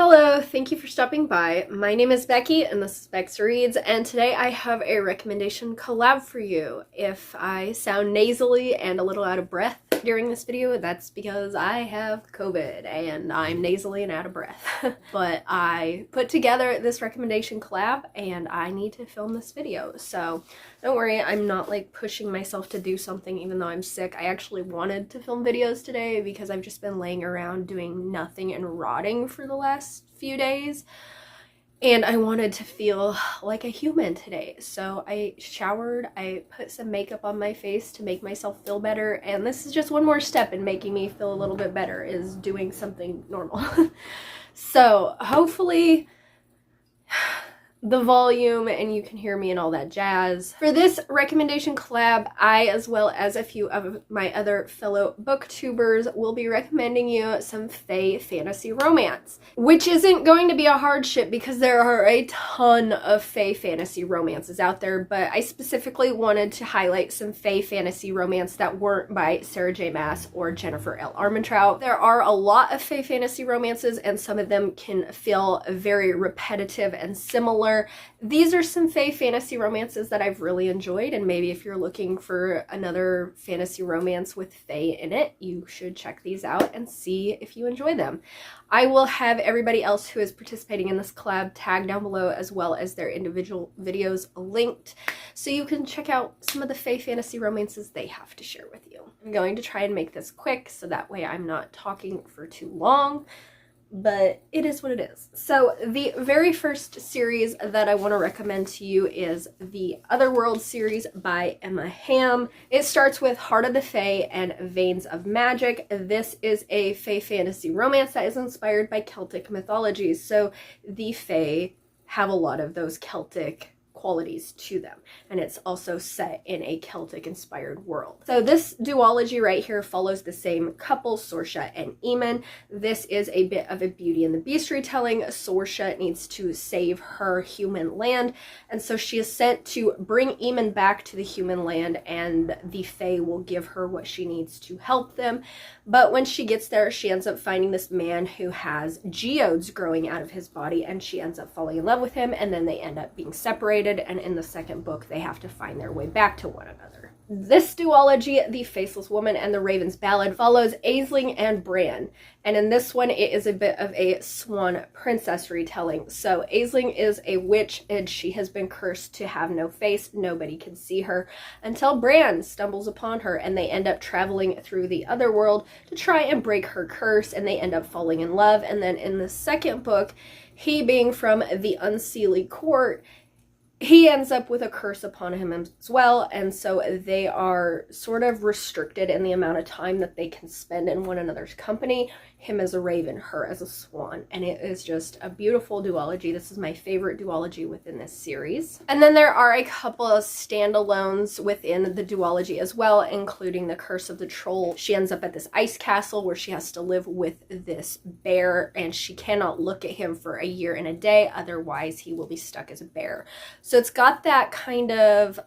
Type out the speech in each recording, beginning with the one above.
Hello, thank you for stopping by. My name is Becky and this is Bex Reads, and today I have a recommendation collab for you. If I sound nasally and a little out of breath during this video, that's because I have COVID and I'm nasally and out of breath. But I put together this recommendation collab and I need to film this video. So don't worry, I'm not like pushing myself to do something even though I'm sick. I actually wanted to film videos today because I've just been laying around doing nothing and rotting for the last few days, and I wanted to feel like a human today. So I showered, I put some makeup on my face to make myself feel better, and this is just one more step in making me feel a little bit better, is doing something normal. So hopefully the volume and you can hear me and all that jazz. For this recommendation collab, I, as well as a few of my other fellow booktubers, will be recommending you some fae fantasy romance, which isn't going to be a hardship because there are a ton of fae fantasy romances out there, but I specifically wanted to highlight some fae fantasy romance that weren't by Sarah J. Maas or Jennifer L. Armentrout. There are a lot of fae fantasy romances and some of them can feel very repetitive and similar. These are some fae fantasy romances that I've really enjoyed, and maybe if you're looking for another fantasy romance with fae in it, you should check these out and see if you enjoy them. I will have everybody else who is participating in this collab tagged down below, as well as their individual videos linked, so you can check out some of the fae fantasy romances they have to share with you. I'm going to try and make this quick so that way I'm not talking for too long, but it is what it is. So the very first series that I want to recommend to you is the Otherworld series by Emma Hamm. It starts with Heart of the Fae and Veins of Magic. This is a fae fantasy romance that is inspired by Celtic mythologies. So the fae have a lot of those Celtic qualities to them, and it's also set in a Celtic inspired world. So this duology right here follows the same couple, Sorsha and Eamon. This is a bit of a Beauty and the Beast retelling. Sorsha needs to save her human land, and so she is sent to bring Eamon back to the human land, and the fae will give her what she needs to help them. But when she gets there, she ends up finding this man who has geodes growing out of his body, and she ends up falling in love with him, and then they end up being separated, and in the second book they have to find their way back to one another. This duology, The Faceless Woman and the Raven's Ballad, follows Aisling and Bran, and in this one it is a bit of a swan princess retelling. So Aisling is a witch and she has been cursed to have no face, nobody can see her, until Bran stumbles upon her and they end up traveling through the other world to try and break her curse, and they end up falling in love. And then in the second book, he being from the Unseelie court, he ends up with a curse upon him as well, and so they are sort of restricted in the amount of time that they can spend in one another's company, him as a raven, her as a swan, and it is just a beautiful duology. This is my favorite duology within this series. And then there are a couple of standalones within the duology as well, including The Curse of the Troll. She ends up at this ice castle where she has to live with this bear, and she cannot look at him for a year and a day, otherwise he will be stuck as a bear. So it's got that kind of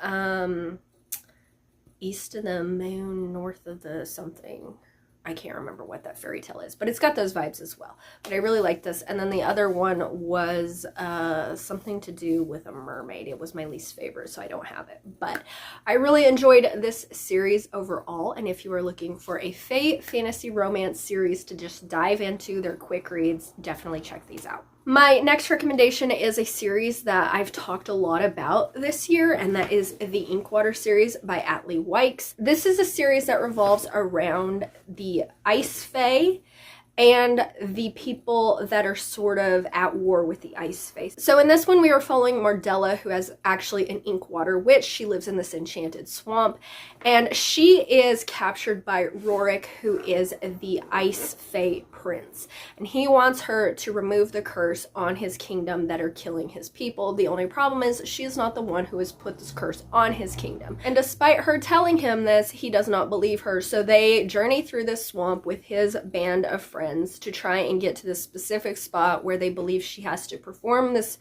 east of the moon, north of the something. I can't remember what that fairy tale is, but it's got those vibes as well. But I really like this. And then the other one was something to do with a mermaid. It was my least favorite, so I don't have it. But I really enjoyed this series overall. And if you are looking for a fae fantasy romance series to just dive into, they're quick reads, definitely check these out. My next recommendation is a series that I've talked a lot about this year, and that is the Inkwater series by Atlee Wykes. This is a series that revolves around the Ice Fae and the people that are sort of at war with the Ice Fae. So in this one we are following Mardella, who is actually an Inkwater witch. She lives in this enchanted swamp, and she is captured by Rorik, who is the Ice Fae prince, and he wants her to remove the curse on his kingdom that are killing his people. The only problem is she is not the one who has put this curse on his kingdom, and despite her telling him this, he does not believe her. So they journey through this swamp with his band of friends to try and get to this specific spot where they believe she has to perform this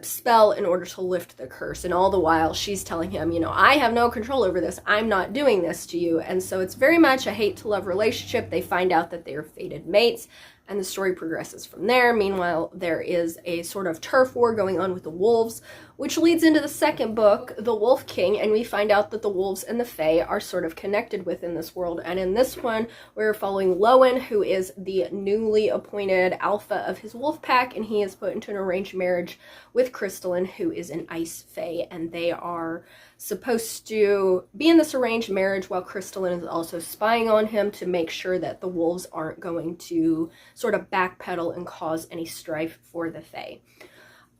spell in order to lift the curse. And all the while she's telling him, you know, I have no control over this, I'm not doing this to you. And so it's very much a hate to love relationship. They find out that they are fated mates. and the story progresses from there. Meanwhile, there is a sort of turf war going on with the wolves, which leads into the second book, The Wolf King, and we find out that the wolves and the Fae are sort of connected within this world. And in this one, we're following Lowen, who is the newly appointed alpha of his wolf pack, and he is put into an arranged marriage with Crystalline, who is an ice Fae, and they are supposed to be in this arranged marriage while Crystalline is also spying on him to make sure that the wolves aren't going to sort of backpedal and cause any strife for the Fae.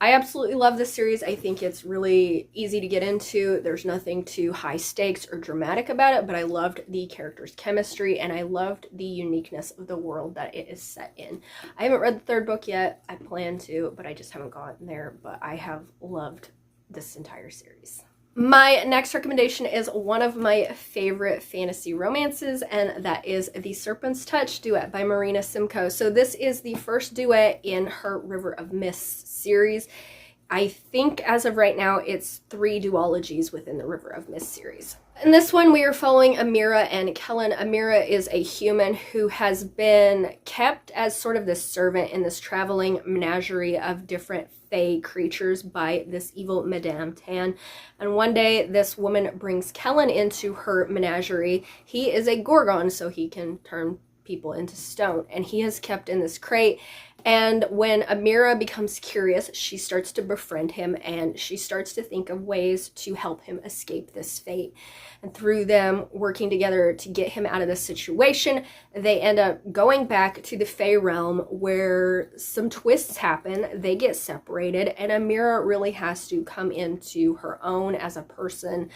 I absolutely love this series. I think it's really easy to get into. There's nothing too high stakes or dramatic about it, but I loved the characters' chemistry, and I loved the uniqueness of the world that it is set in. I haven't read the third book yet. I plan to, but I just haven't gotten there. But I have loved this entire series. My next recommendation is one of my favorite fantasy romances, and that is The Serpent's Touch duet by Marina Simcoe. So this is the first duet in her River of Mist series. I think as of right now, it's 3 duologies within the River of Mist series. In this one, we are following Amira and Kellen. Amira is a human who has been kept as sort of this servant in this traveling menagerie of different Fae creatures by this evil Madame Tan. And one day, this woman brings Kellen into her menagerie. He is a Gorgon, so he can turn people into stone, and he is kept in this crate. And when Amira becomes curious, she starts to befriend him, and she starts to think of ways to help him escape this fate. And through them working together to get him out of this situation, they end up going back to the Fae realm where some twists happen. They get separated, and Amira really has to come into her own as a person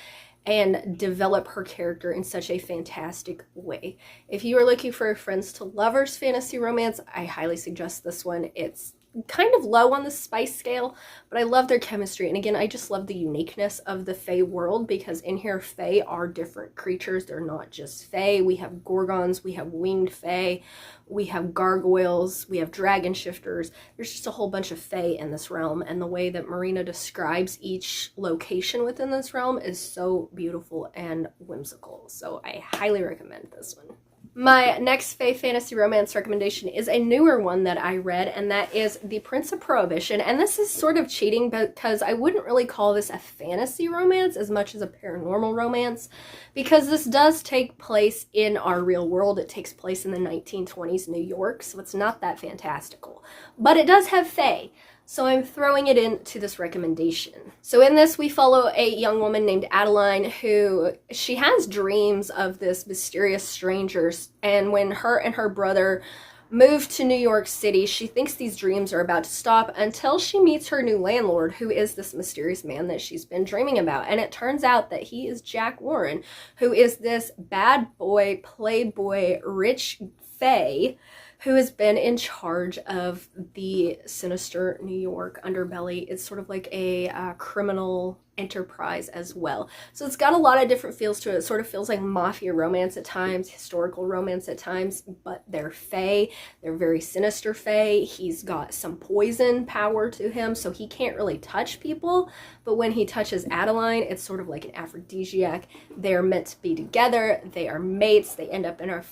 and develop her character in such a fantastic way. If you are looking for a friends to lovers fantasy romance, I highly suggest this one. It's kind of low on the spice scale, but I love their chemistry. And again, I just love the uniqueness of the Fae world, because in here, Fae are different creatures. They're not just Fae. We have Gorgons, we have winged Fae, we have gargoyles, we have dragon shifters. There's just a whole bunch of Fae in this realm, and the way that Marina describes each location within this realm is so beautiful and whimsical. So I highly recommend this one. My next Fae fantasy romance recommendation is a newer one that I read, and that is The Prince of Prohibition. And this is sort of cheating because I wouldn't really call this a fantasy romance as much as a paranormal romance, because this does take place in our real world. It takes place in the 1920s New York, so it's not that fantastical. But it does have Fae, so I'm throwing it into this recommendation. So in this, we follow a young woman named Adeline who, she has dreams of this mysterious strangers, and when her and her brother move to New York City, she thinks these dreams are about to stop until she meets her new landlord, who is this mysterious man that she's been dreaming about. And it turns out that he is Jack Warren, who is this bad boy, playboy, rich Fae who has been in charge of the sinister New York underbelly. It's sort of like a criminal enterprise as well. So it's got a lot of different feels to it. It sort of feels like mafia romance at times, historical romance at times, but they're Fae. They're very sinister Fae. He's got some poison power to him, so he can't really touch people, but when he touches Adeline, it's sort of like an aphrodisiac. They're meant to be together. They are mates. They end up in a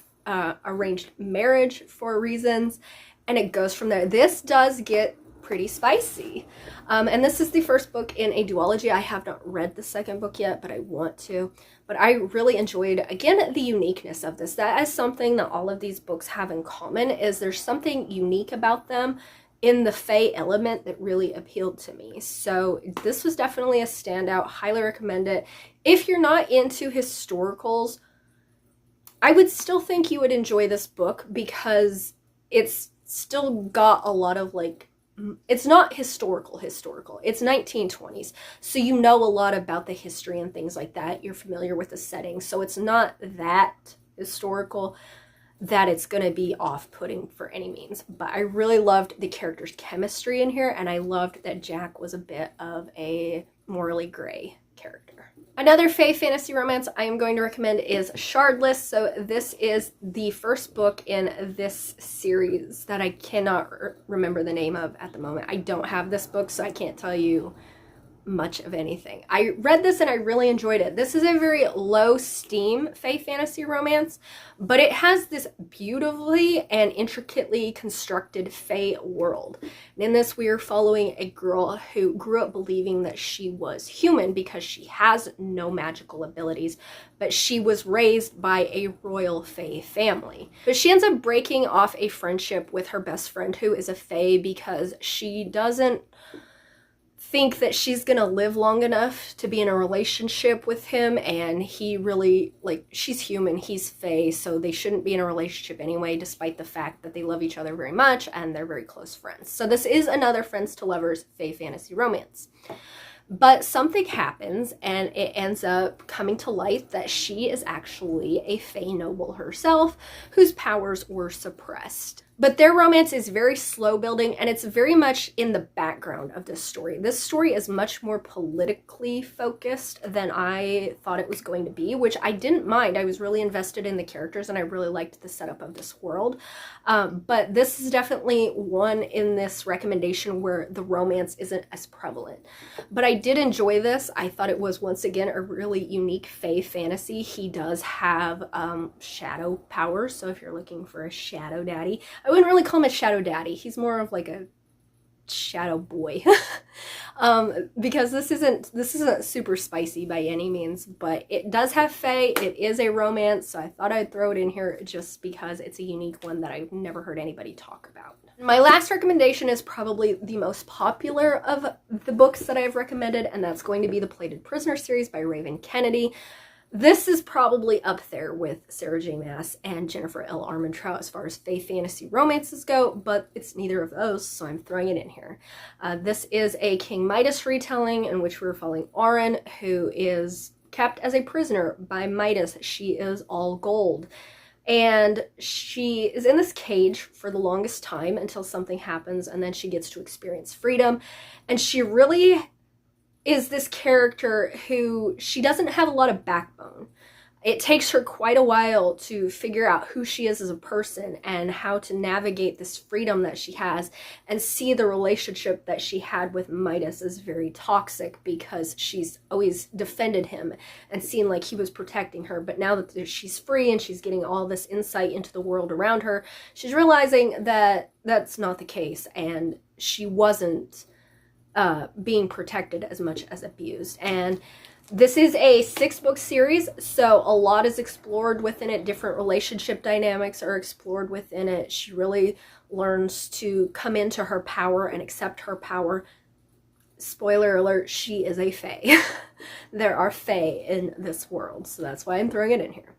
arranged marriage for reasons, and it goes from there. This does get pretty spicy, and this is the first book in a duology. I have not read the second book yet, but I want to. But I really enjoyed, again, the uniqueness of this. That is something that all of these books have in common, is there's something unique about them in the Fae element that really appealed to me. So this was definitely a standout. Highly recommend it. If you're not into historicals, I would still think you would enjoy this book, because it's still got a lot of, like, it's not historical. It's 1920s. So you know a lot about the history and things like that. You're familiar with the setting. So it's not that historical that it's going to be off-putting for any means. But I really loved the characters' chemistry in here, and I loved that Jack was a bit of a morally gray character. Another Fae fantasy romance I am going to recommend is Shardless. So this is the first book in this series that I cannot remember the name of at the moment. I don't have this book, so I can't tell you much of anything. I read this and I really enjoyed it. This is a very low steam fae fantasy romance, but it has this beautifully and intricately constructed fae world. And in this, we are following a girl who grew up believing that she was human because she has no magical abilities, but she was raised by a royal fae family. But she ends up breaking off a friendship with her best friend who is a fae because she doesn't think that she's gonna live long enough to be in a relationship with him, and he really, like, she's human, he's fae, so they shouldn't be in a relationship anyway, despite the fact that they love each other very much and they're very close friends. So this is another friends to lovers fae fantasy romance. But something happens and it ends up coming to light that she is actually a fae noble herself whose powers were suppressed. But their romance is very slow building, and it's very much in the background of this story. This story is much more politically focused than I thought it was going to be, which I didn't mind. I was really invested in the characters and I really liked the setup of this world. But this is definitely one in this recommendation where the romance isn't as prevalent. But I did enjoy this. I thought it was, once again, a really unique fae fantasy. He does have shadow powers, so if you're looking for a shadow daddy, I wouldn't really call him a shadow daddy. He's more of like a shadow boy. Because this isn't super spicy by any means, but it does have fae. It is a romance, so I thought I'd throw it in here just because it's a unique one that I've never heard anybody talk about. My last recommendation is probably the most popular of the books that I've recommended, and that's going to be the Plated Prisoner series by Raven Kennedy. This is probably up there with Sarah J. Maas and Jennifer L. Armentrout as far as fae fantasy romances go, but it's neither of those, so I'm throwing it in here. This is a King Midas retelling in which we're following AREN, who is kept as a prisoner by Midas. She is all gold. And she is in this cage for the longest time until something happens, and then she gets to experience freedom. And she really is this character who, she doesn't have a lot of backbone. It takes her quite a while to figure out who she is as a person and how to navigate this freedom that she has, and see the relationship that she had with Midas as very toxic because she's always defended him and seen like he was protecting her. But now that she's free and she's getting all this insight into the world around her, she's realizing that that's not the case, and she wasn't being protected as much as abused. And this is a 6-book series, so a lot is explored within it. Different relationship dynamics are explored within it. She really learns to come into her power and accept her power. Spoiler alert, she is a fae. There are fae in this world, so that's why I'm throwing it in here.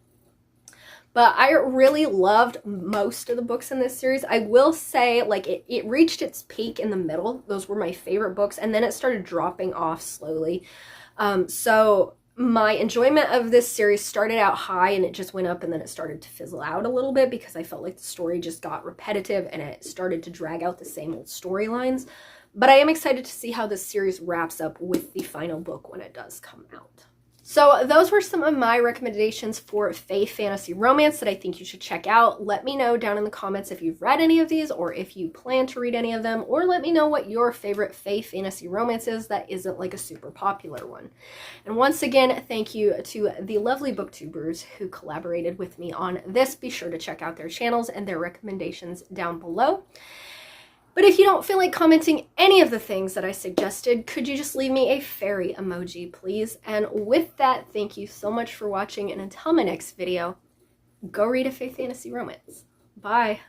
But I really loved most of the books in this series. I will say, like, it reached its peak in the middle. Those were my favorite books, and then it started dropping off slowly. So my enjoyment of this series started out high, and it just went up, and then it started to fizzle out a little bit because I felt like the story just got repetitive and it started to drag out the same old storylines. But I am excited to see how this series wraps up with the final book when it does come out. So those were some of my recommendations for fae fantasy romance that I think you should check out. Let me know down in the comments if you've read any of these or if you plan to read any of them, or let me know what your favorite fae fantasy romance is that isn't like a super popular one. And once again, thank you to the lovely booktubers who collaborated with me on this. Be sure to check out their channels and their recommendations down below. But if you don't feel like commenting any of the things that I suggested, could you just leave me a fairy emoji, please? And with that, thank you so much for watching, and until my next video, go read a fae fantasy romance. Bye!